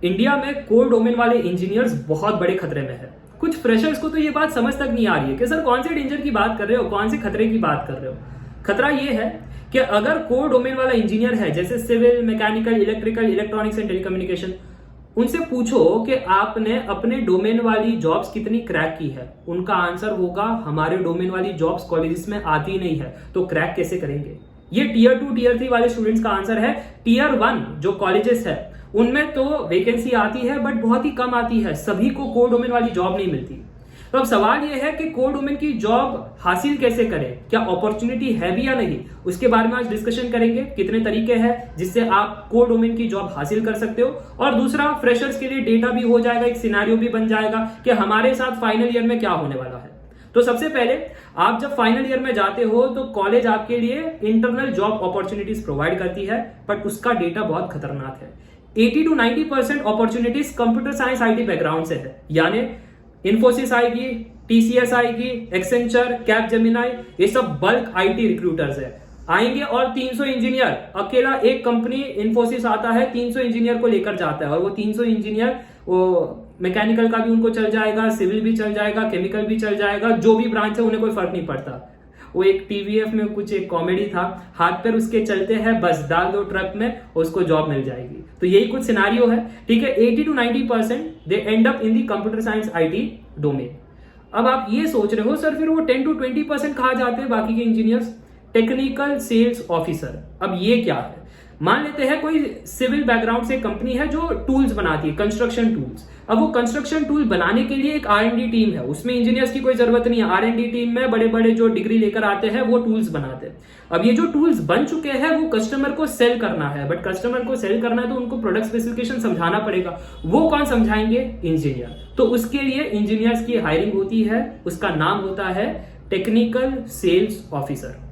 India में core domain वाले engineers बहुत बड़े खतरे में है। कुछ फ्रेशर्स को तो ये बात समझ तक नहीं आ रही है कि सर कौन से डेंजर की बात कर रहे हो, कौन से खतरे की बात कर रहे हो। खतरा ये है कि अगर कोर डोमेन वाला इंजीनियर है, जैसे civil, mechanical, electrical, electronics and telecommunication, उनसे पूछो कि आपने अपने डोमेन वाली जॉब्स कितनी क्रैक की है, उनका आंसर होगा हमारे डोमेन वाली जॉब्स कॉलेजेस में आती नहीं है, तो क्रैक कैसे करेंगे। ये टियर 2 टियर 3 वाले स्टूडेंट्स का आंसर है। टियर 1 जो कॉलेजेस है उनमें तो वैकेंसी आती है बट बहुत ही कम आती है, सभी को कोर डोमेन वाली जॉब नहीं मिलती। तो अब सवाल यह है कि कोर डोमेन की जॉब हासिल कैसे करें, क्या अपॉर्चुनिटी है भी या नहीं, उसके बारे में आज डिस्कशन करेंगे। कितने तरीके हैं जिससे आप कोर डोमेन की जॉब हासिल कर सकते हो, और दूसरा फ्रेशर्स के लिए डेटा भी हो जाएगा, एक सिनेरियो भी बन जाएगा कि हमारे साथ फाइनल ईयर में क्या होने वाला है। तो सबसे पहले आप जब फाइनल ईयर में जाते हो तो कॉलेज आपके लिए इंटरनल जॉब अपॉर्चुनिटीज प्रोवाइड करती है, बट उसका डेटा बहुत खतरनाक है। 80 to 90% opportunities computer science IT background से है, यानी इन्फोसिस आएगी, टीसीएस आएगी, एक्सेंचर, कैपजेमिनी, ये सब बल्क आईटी रिक्रूटर्स है आएंगे। और 300 इंजीनियर, अकेला एक कंपनी इन्फोसिस आता है 300 इंजीनियर को लेकर जाता है, और वो 300 इंजीनियर वो मैकेनिकल का भी उनको चल जाएगा, सिविल भी चल जाएगा, केमिकल भी चल जाएगा, जो भी ब्रांच है उन्हें कोई फर्क नहीं पड़ता। वो एक टीवीएफ में कुछ एक कॉमेडी था, हाथ पैर उसके चलते हैं, बस डाल दो ट्रक में उसको जॉब मिल जाएगी। तो यही कुछ सिनारियो है, ठीक है। 80 to 90% they and up in the computer science IT domain. अब आप ये सोच रहे हो सर फिर वो 10 to 20% कहाँ जाते हैं बाकी के इंजीनियर्स। टेक्निकल सेल्स ऑफिसर, अब ये क्या है। मान लेते हैं कोई सिविल बैकग्राउंड से कंपनी है जो टूल्स बनाती है, कंस्ट्रक्शन टूल्स। अब वो कंस्ट्रक्शन टूल बनाने के लिए एक R&D टीम है, उसमें इंजीनियर्स की कोई जरूरत नहीं है। R&D टीम में बड़े बड़े जो डिग्री लेकर आते हैं वो टूल्स बनाते हैं। अब ये जो टूल्स बन चुके हैं वो कस्टमर को सेल करना है, बट कस्टमर को सेल करना है तो उनको प्रोडक्ट स्पेसिफिकेशन समझाना पड़ेगा। वो कौन समझाएंगे? इंजीनियर। तो उसके लिए इंजीनियर्स की हायरिंग होती है, उसका नाम होता है technical sales officer.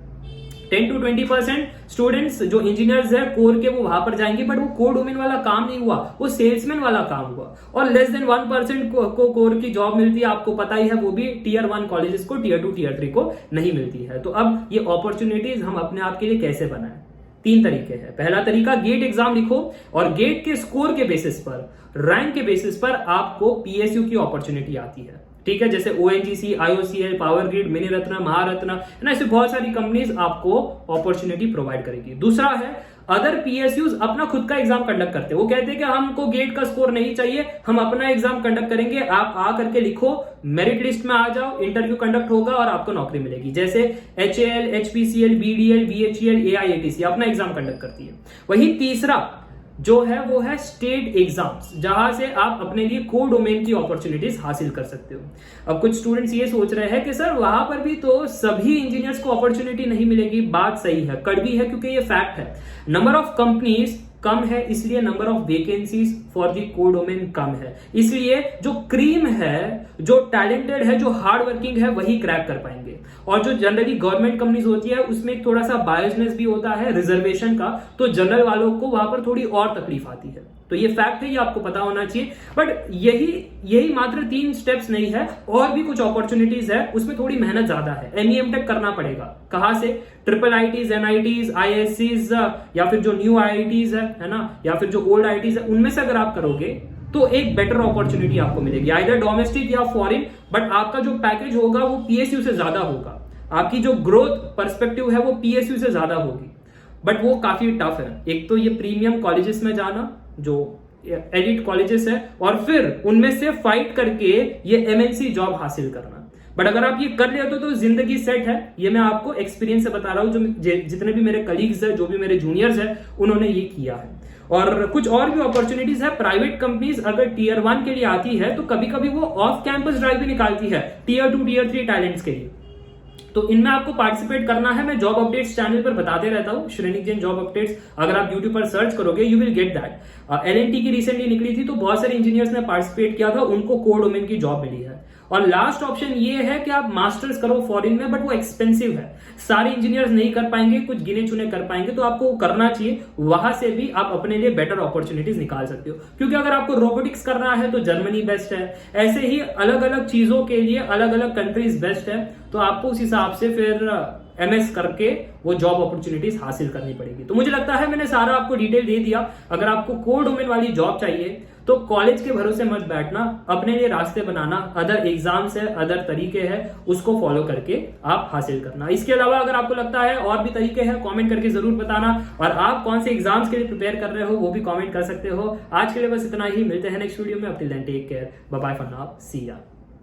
10 to 20% students जो इंजीनियर्स है कोर के वो वहां पर जाएंगे, बट वो कोर डोमेन वाला काम नहीं हुआ, वो सेल्समैन वाला काम हुआ। और लेस देन 1% को कोर की जॉब मिलती है, आपको पता ही है, वो भी टियर 1 कॉलेजेस को, टियर 2 टियर 3 को नहीं मिलती है। तो अब ये अपॉर्चुनिटीज हम अपने आप के लिए कैसे बनाएं? 3 तरीके हैं। पहला तरीका, गेट एग्जाम लिखो और गेट के स्कोर के बेसिस पर, रैंक के बेसिस पर आपको पीएसयू की अपॉर्चुनिटी आती है, ठीक है। जैसे ONGC, IOCL, power grid, mini ratna, Maharatna, है ना, ऐसे बहुत सारी कंपनीज आपको अपॉर्चुनिटी प्रोवाइड करेगी। दूसरा है, अदर पीएसयूज अपना खुद का एग्जाम कंडक्ट करते हैं। वो कहते हैं कि हमको गेट का स्कोर नहीं चाहिए, हम अपना एग्जाम कंडक्ट करेंगे, आप आ करके लिखो, मेरिट लिस्ट में आ जाओ, इंटरव्यू कंडक्ट होगा और आपको नौकरी मिलेगी। जैसे एचएएल, एचपीसीएल, बीडीएल, बीएचईएल, एआईएटीसी अपना एग्जाम कंडक्ट करती है। वही तीसरा जो है वो है स्टेट एग्जाम्स, जहां से आप अपने लिए कोर डोमेन की अपॉर्चुनिटीज हासिल कर सकते हो। अब कुछ स्टूडेंट्स ये सोच रहे हैं कि सर वहां पर भी तो सभी इंजीनियर्स को अपॉर्चुनिटी नहीं मिलेगी। बात सही है, कड़वी है, क्योंकि ये फैक्ट है। नंबर ऑफ कंपनीज कम है, इसलिए number of vacancies for the core domain कम है। इसलिए जो क्रीम है, जो टैलेंटेड है, जो हार्ड वर्किंग है, वही क्रैक कर पाएंगे। और जो जनरली गवर्नमेंट कंपनीज होती है उसमें एक थोड़ा सा बायसनेस भी होता है रिजर्वेशन का, तो जनरल वालों को वहां पर थोड़ी और तकलीफ आती है। तो ये फैक्ट है, ये आपको पता होना चाहिए। बट यही मात्र 3 स्टेप्स नहीं है, और भी कुछ अपॉर्चुनिटीज है, उसमें थोड़ी मेहनत ज्यादा है। एमईएम टेक करना पड़ेगा। कहां से? ट्रिपल आईटीज, एनआईटीज, आईएससीज, या फिर जो न्यू आईआईटीज है ना, या फिर जो ओल्ड आईआईटीज है, उनमें से अगर आप करोगे तो एक बेटर अपॉर्चुनिटी आपको मिलेगी, आइदर डोमेस्टिक या फॉरेन। बट आपका जो पैकेज होगा वो पीएसयू से ज्यादा होगा, आपकी जो ग्रोथ पर्सपेक्टिव है वो पीएसयू से ज्यादा होगी। बट वो काफी टफ है। एक तो ये प्रीमियम कॉलेजेस में जाना, जो एलिट कॉलेजेस है, और फिर उनमें से फाइट करके ये एमएनसी जॉब हासिल करना। बट अगर आप ये कर लेते हो तो जिंदगी सेट है। ये मैं आपको एक्सपीरियंस से बता रहा हूं, जो जितने भी मेरे कलीग्स है, जो भी मेरे जूनियर्स है, उन्होंने ये किया है। और कुछ और भी अपॉर्चुनिटीज है। प्राइवेट कंपनीज अगर टियर 1 के लिए आती है तो कभी कभी वो ऑफ कैंपस ड्राइव भी निकालती है टियर 2 टियर 3 टैलेंट्स के लिए। तो इनमें आपको पार्टिसिपेट करना है। मैं जॉब अपडेट्स चैनल पर बताते रहता हूँ, श्रेणिक जैन जॉब अपडेट्स। अगर आप यूट्यूब पर सर्च करोगे you will get that. L and T की रिसेंटली निकली थी, तो बहुत सारे इंजीनियर्स ने पार्टिसिपेट किया था, उनको कोर डोमेन की जॉब मिली है। और लास्ट ऑप्शन ये है कि आप मास्टर्स करो फॉरेन में, बट वो एक्सपेंसिव है, सारे इंजीनियर्स नहीं कर पाएंगे, कुछ गिने चुने कर पाएंगे। तो आपको करना चाहिए, वहां से भी आप अपने लिए बेटर अपॉर्चुनिटीज निकाल सकते हो। क्योंकि अगर आपको रोबोटिक्स करना है तो जर्मनी बेस्ट है, ऐसे ही अलग अलग चीजों के लिए अलग अलग कंट्रीज बेस्ट है। तो आपको उस हिसाब से फिर एमएस करके वो जॉब अपॉर्चुनिटीज हासिल करनी पड़ेगी। तो मुझे लगता है मैंने सारा आपको डिटेल दे दिया। अगर आपको कोर डोमेन वाली जॉब चाहिए तो कॉलेज के भरोसे मत बैठना, अपने लिए रास्ते बनाना, अदर एग्जाम्स है, अदर तरीके हैं, उसको फॉलो करके आप हासिल करना। इसके अलावा अगर आपको लगता है और भी तरीके हैं, कमेंट करके जरूर बताना, और आप कौन से एग्जाम्स के लिए प्रिपेयर कर रहे हो वो भी कमेंट कर सकते हो। आज के लिए बस इतना ही, मिलते हैं नेक्स्ट वीडियो में। अपनी take care, bye bye for now, see या।